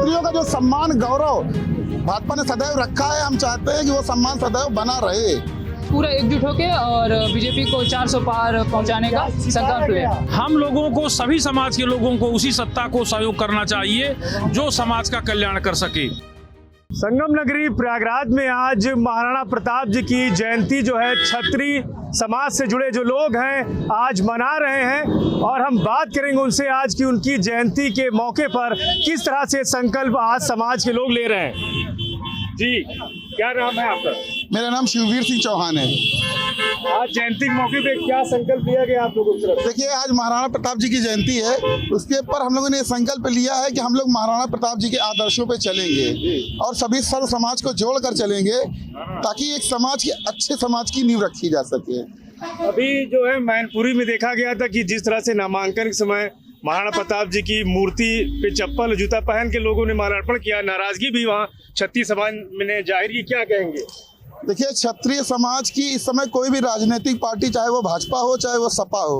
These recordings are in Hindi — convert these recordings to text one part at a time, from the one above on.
क्षत्रियों का जो सम्मान गौरव भाजपा ने सदैव रखा है, हम चाहते हैं कि वो सम्मान सदैव बना रहे। पूरा एकजुट होके और बीजेपी को 400 पार पहुंचाने का संकल्प ले। हम लोगों को, सभी समाज के लोगों को उसी सत्ता को सहयोग करना चाहिए जो समाज का कल्याण कर सके। संगम नगरी प्रयागराज में आज महाराणा प्रताप जी की जयंती जो है क्षत्रिय समाज से जुड़े जो लोग हैं आज मना रहे हैं और हम बात करेंगे उनसे आज की उनकी जयंती के मौके पर किस तरह से संकल्प आज समाज के लोग ले रहे हैं। जी, क्या नाम है आपका? मेरा नाम शिववीर सिंह चौहान है। आज जयंती के मौके पे क्या संकल्प लिया गया आप लोगों की तरफ? देखिए, आज महाराणा प्रताप जी की जयंती है, उसके ऊपर हम लोगों ने संकल्प लिया है कि हम लोग महाराणा प्रताप जी के आदर्शों पे चलेंगे और सभी सर्व समाज को जोड़कर चलेंगे ताकि एक समाज के अच्छे समाज की नींव रखी जा सके। अभी जो है मैनपुरी में देखा गया था कि जिस तरह से नामांकन के समय महाराणा प्रताप जी की मूर्ति पे चप्पल जूता पहन के लोगों ने माल्यार्पण किया, नाराजगी भी वहाँ क्षत्रिय समाज ने जाहिर की, क्या कहेंगे? देखिए, क्षत्रिय समाज की इस समय कोई भी राजनीतिक पार्टी, चाहे वो भाजपा हो चाहे वो सपा हो,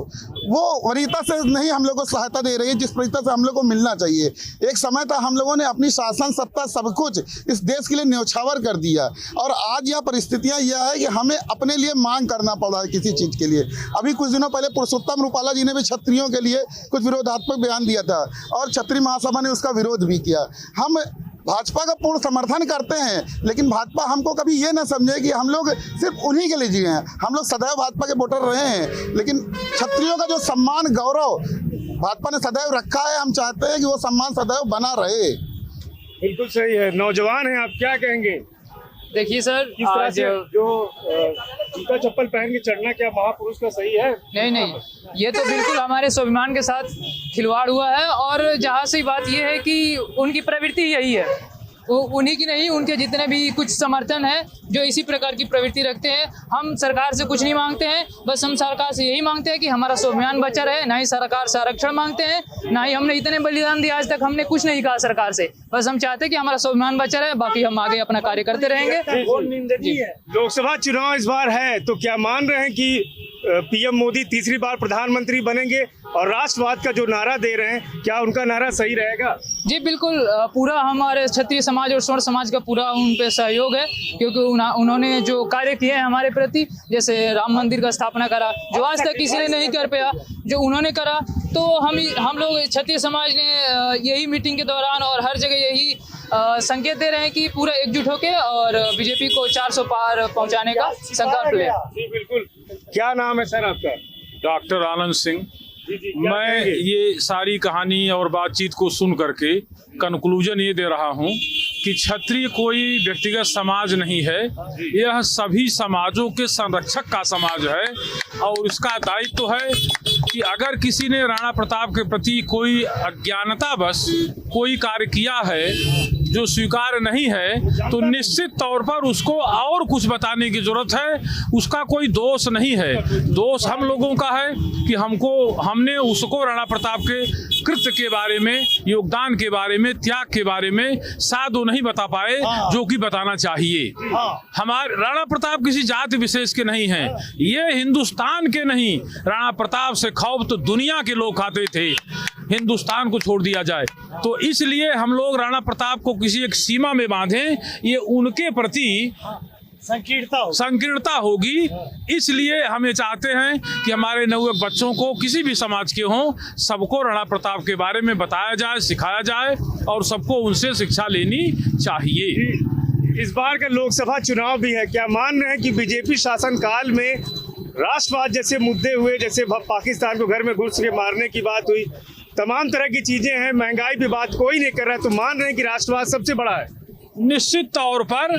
वो वरीयता से नहीं हम लोग को सहायता दे रही है जिस वरीयता से हम लोग को मिलना चाहिए। एक समय था हम लोगों ने अपनी शासन सत्ता सब कुछ इस देश के लिए न्यौछावर कर दिया और आज यह परिस्थितियां यह है कि हमें अपने लिए मांग करना पड़ रहा है किसी चीज़ के लिए। अभी कुछ दिनों पहले पुरुषोत्तम रूपाला जी ने भी क्षत्रियों के लिए कुछ विरोधात्मक बयान दिया था और क्षत्रिय महासभा ने उसका विरोध भी किया। हम भाजपा का पूर्ण समर्थन करते हैं, लेकिन भाजपा हमको कभी ये ना समझे कि हम लोग सिर्फ उन्हीं के लिए जिए हैं। हम लोग सदैव भाजपा के वोटर रहे हैं, लेकिन क्षत्रियों का जो सम्मान गौरव भाजपा ने सदैव रखा है, हम चाहते हैं कि वो सम्मान सदैव बना रहे। बिल्कुल सही है। नौजवान हैं, आप क्या कहेंगे? देखिए सर, किस तरह आज से जो जूता चप्पल पहन के चढ़ना क्या महापुरुष का सही है? नहीं, ये तो बिल्कुल हमारे स्वाभिमान के साथ खिलवाड़ हुआ है और जहाँ से बात ये है कि उनकी प्रवृत्ति यही है, उन्हीं की नहीं, उनके जितने भी कुछ समर्थन है जो इसी प्रकार की प्रवृत्ति रखते हैं। हम सरकार से कुछ नहीं मांगते हैं, बस हम सरकार से यही मांगते हैं कि हमारा स्वाभिमान बचा रहे। ना ही सरकार से आरक्षण मांगते हैं, ना ही हमने इतने बलिदान दिया, आज तक हमने कुछ नहीं कहा सरकार से। बस हम चाहते हैं कि हमारा स्वाभिमान बचा रहे, बाकी हम आगे अपना कार्य करते रहेंगे। लोकसभा चुनाव इस बार है तो क्या मान रहे हैं कि पीएम मोदी तीसरी बार प्रधानमंत्री बनेंगे और राष्ट्रवाद का जो नारा दे रहे हैं, क्या उनका नारा सही रहेगा? जी बिल्कुल, पूरा हमारे क्षत्रिय समाज और स्वर्ण समाज का पूरा उन पे सहयोग है, क्योंकि उन्होंने जो कार्य किए हैं हमारे प्रति, जैसे राम मंदिर का स्थापना करा जो आज तक किसी ने नहीं कर पाया, जो उन्होंने करा, तो हम लोग क्षत्रिय समाज ने यही मीटिंग के दौरान और हर जगह यही संकेत दे रहे हैं कि पूरा एकजुट होके और बीजेपी को 400 पार पहुंचाने का संकल्प ले। जी बिल्कुल। क्या नाम है सर आपका? डॉक्टर आनंद सिंह। जी, मैं ये सारी कहानी और बातचीत को सुन करके कंक्लूजन ये दे रहा हूँ कि क्षत्रिय कोई व्यक्तिगत समाज नहीं है, यह सभी समाजों के संरक्षक का समाज है और इसका दायित्व है कि अगर किसी ने राणा प्रताप के प्रति कोई अज्ञानतावश कोई कार्य किया है जो स्वीकार नहीं है, तो निश्चित तौर पर उसको और कुछ बताने की जरूरत है। उसका कोई दोष नहीं है, दोष हम लोगों का है कि हमने उसको राणा प्रताप के कृत्य के बारे में, योगदान के बारे में, त्याग के बारे में शायद वो नहीं बता पाए जो कि बताना चाहिए। हमारे राणा प्रताप किसी जाति विशेष के नहीं हैं, ये हिंदुस्तान के नहीं, राणा प्रताप से खौफ तो दुनिया के लोग खाते थे, हिंदुस्तान को छोड़ दिया जाए। तो इसलिए हम लोग राणा प्रताप को किसी एक सीमा में बांधें, ये उनके प्रति संकीर्णता होगी। इसलिए हम ये चाहते हैं कि हमारे नवयुवक बच्चों को, किसी भी समाज के हों, सबको राणा प्रताप के बारे में बताया जाए, सिखाया जाए और सबको उनसे शिक्षा लेनी चाहिए। इस बार का लोकसभा चुनाव भी है, क्या मान रहे हैं कि बीजेपी शासनकाल में राष्ट्रवाद जैसे मुद्दे हुए, जैसे पाकिस्तान को घर में घुस के मारने की बात हुई, तमाम तरह की चीजें हैं, महंगाई पे बात कोई नहीं कर रहा है, तो मान रहे हैं कि राष्ट्रवाद सबसे बड़ा है? निश्चित तौर पर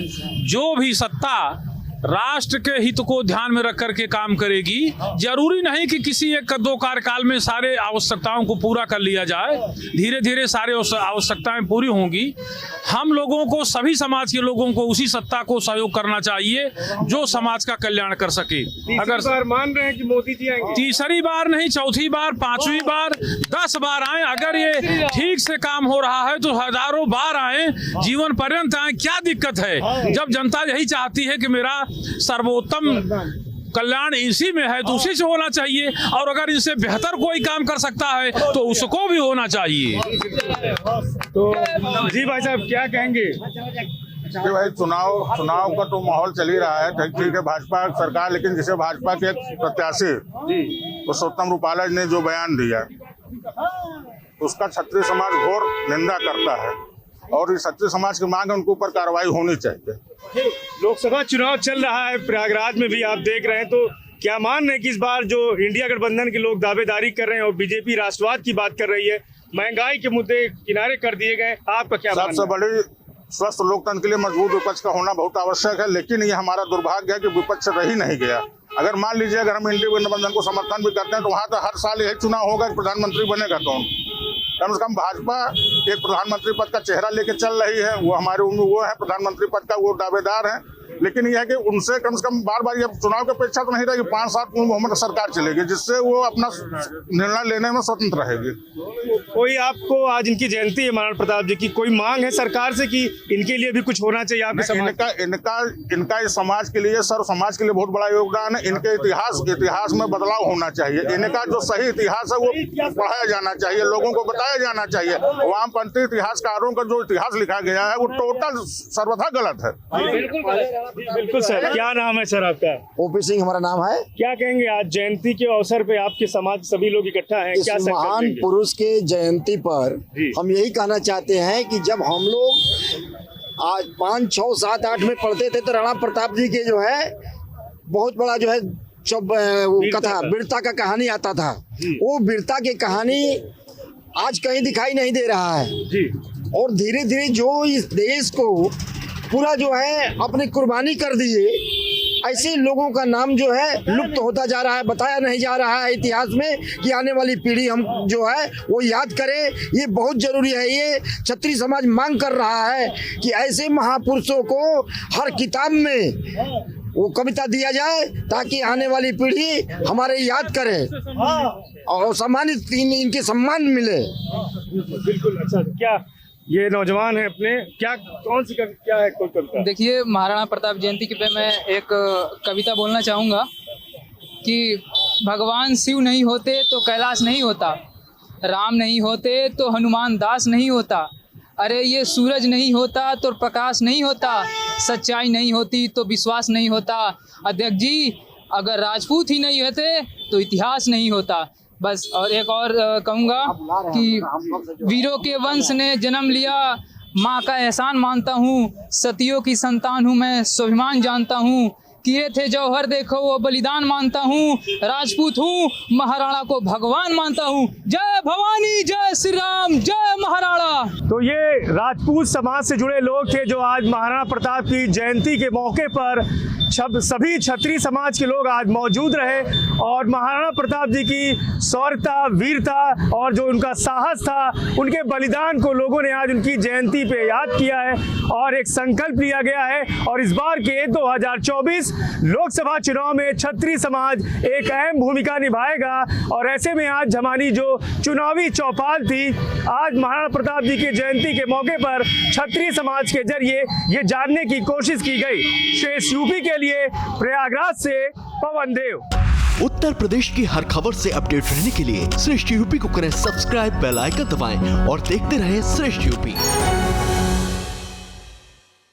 जो भी सत्ता राष्ट्र के हित को ध्यान में रख करके काम करेगी, जरूरी नहीं कि किसी एक दो कार्यकाल में सारे आवश्यकताओं को पूरा कर लिया जाए, धीरे धीरे सारे आवश्यकताएं पूरी होंगी। हम लोगों को, सभी समाज के लोगों को उसी सत्ता को सहयोग करना चाहिए जो समाज का कल्याण कर सके। अगर बार मान रहे हैं कि मोदी जी आएंगे, तीसरी बार नहीं, चौथी बार, पांचवी बार, 10 बार आए, अगर ये ठीक से काम हो रहा है तो हजारों बार आए, जीवन पर्यंत आए, क्या दिक्कत है? जब जनता यही चाहती है कि मेरा सर्वोत्तम कल्याण इसी में है तो उसी से होना चाहिए, और अगर इससे बेहतर कोई काम कर सकता है तो उसको भी होना चाहिए। तो जी भाई साहब क्या कहेंगे? कि भाई चुनाव का तो माहौल चल ही रहा है, ठीक है भाजपा सरकार, लेकिन जिसे भाजपा के एक प्रत्याशी पुरुषोत्तम रूपाला ने जो बयान दिया उसका क्षत्रिय समाज घोर निंदा करता है, और इस क्षत्रिय समाज की मांग है उनके ऊपर कार्रवाई होनी चाहिए। लोकसभा चुनाव चल रहा है, प्रयागराज में भी आप देख रहे हैं, तो क्या मान रहे हैं कि इस बार जो इंडिया गठबंधन के लोग दावेदारी कर रहे हैं और बीजेपी राष्ट्रवाद की बात कर रही है, महंगाई के मुद्दे किनारे कर दिए गए, आपका क्या मानना है? सबसे बड़ी स्वस्थ लोकतंत्र के लिए मजबूत विपक्ष का होना बहुत आवश्यक है, लेकिन ये हमारा दुर्भाग्य है कि विपक्ष रह ही नहीं गया। अगर मान लीजिए अगर हम इंडिया गठबंधन को समर्थन भी करते हैं तो वहाँ तो हर साल यही चुनाव होगा कि प्रधानमंत्री बनेगा कौन। कम से कम भाजपा एक प्रधानमंत्री पद का चेहरा लेके चल रही है, वो हमारे वो है प्रधानमंत्री पद का वो दावेदार है, लेकिन यह है कि उनसे कम से कम बार बार ये चुनाव की अपेक्षा तो नहीं रहेगी, 5 साल बहुमत सरकार चलेगी, जिससे वो अपना निर्णय लेने में स्वतंत्र रहेगी। कोई आपको आज इनकी जयंती है महाराणा प्रताप जी की, कोई मांग है सरकार से कि इनके लिए भी कुछ होना चाहिए आपके समाज? इनका इस समाज के लिए, सर्व समाज के लिए बहुत बड़ा योगदान है। इनके इतिहास में बदलाव होना चाहिए, इनका जो सही इतिहास है वो पढ़ाया जाना चाहिए, लोगों को बताया जाना चाहिए। वामपंथी इतिहासकारों का जो इतिहास लिखा गया है वो टोटल सर्वथा गलत है। बिल्कुल सर, क्या नाम है सर आपका? ओपी सिंह हमारा नाम है। क्या कहेंगे आज जयंती के अवसर पे आपके समाज सभी लोग इकट्ठा हैं, इस क्या संकल्प महान लेंगे? पुरुष के जयंती पर जी। हम यही कहना चाहते हैं कि जब हम लोग आज 5, 6, 7, 8 में पढ़ते थे तो राणा प्रताप जी के जो है बहुत बड़ा जो है कथा वीरता का कहानी आता था। वो वीरता की कहानी आज कहीं दिखाई नहीं दे रहा है जी। और धीरे धीरे जो इस देश को पूरा जो है अपनी कुर्बानी कर दिए, ऐसे लोगों का नाम जो है लुप्त होता जा रहा है, बताया नहीं जा रहा है इतिहास में कि आने वाली पीढ़ी हम जो है वो याद करे। ये बहुत जरूरी है, ये क्षत्रिय समाज मांग कर रहा है कि ऐसे महापुरुषों को हर किताब में वो कविता दिया जाए ताकि आने वाली पीढ़ी हमारे याद करे और सम्मानित इनके सम्मान मिले। बिल्कुल। अच्छा, क्या ये नौजवान है अपने, क्या कौन सी क्या है कोई कविता? देखिए, महाराणा प्रताप जयंती के पे मैं एक कविता बोलना चाहूँगा कि भगवान शिव नहीं होते तो कैलाश नहीं होता, राम नहीं होते तो हनुमान दास नहीं होता, अरे ये सूरज नहीं होता तो प्रकाश नहीं होता, सच्चाई नहीं होती तो विश्वास नहीं होता, अध्यक्ष जी अगर राजपूत ही नहीं होते तो इतिहास नहीं होता। बस। और एक और कहूँगा कि वीरों के वंश ने जन्म लिया, माँ का एहसान मानता हूँ, सतियों की संतान हूँ मैं, स्वाभिमान जानता हूँ, किए थे जौहर देखो वो बलिदान मानता हूँ, राजपूत हूँ महाराणा को भगवान मानता हूँ, जय भवानी जय श्री राम जय महाराणा। तो ये राजपूत समाज से जुड़े लोग थे जो आज महाराणा प्रताप की जयंती के मौके पर सभी क्षत्रिय समाज के लोग आज मौजूद रहे और महाराणा प्रताप जी की शौर्यता, वीरता और जो उनका साहस था, उनके बलिदान को लोगों ने आज उनकी जयंती पे याद किया है और एक संकल्प लिया गया है। और इस बार के 2024 लोकसभा चुनाव में क्षत्रिय समाज एक अहम भूमिका निभाएगा और ऐसे में आज हमारी जो चुनावी चौपाल थी, आज महाराणा प्रताप जी की जयंती के मौके पर क्षत्रिय समाज के जरिए ये जानने की कोशिश की गई। शेष यूपी के लिए प्रयागराज से पवन देव। उत्तर प्रदेश की हर खबर से अपडेट रहने के लिए श्रेष्ठ यूपी को करें सब्सक्राइब, बेल आइकन दबाएं और देखते रहें श्रेष्ठ यूपी।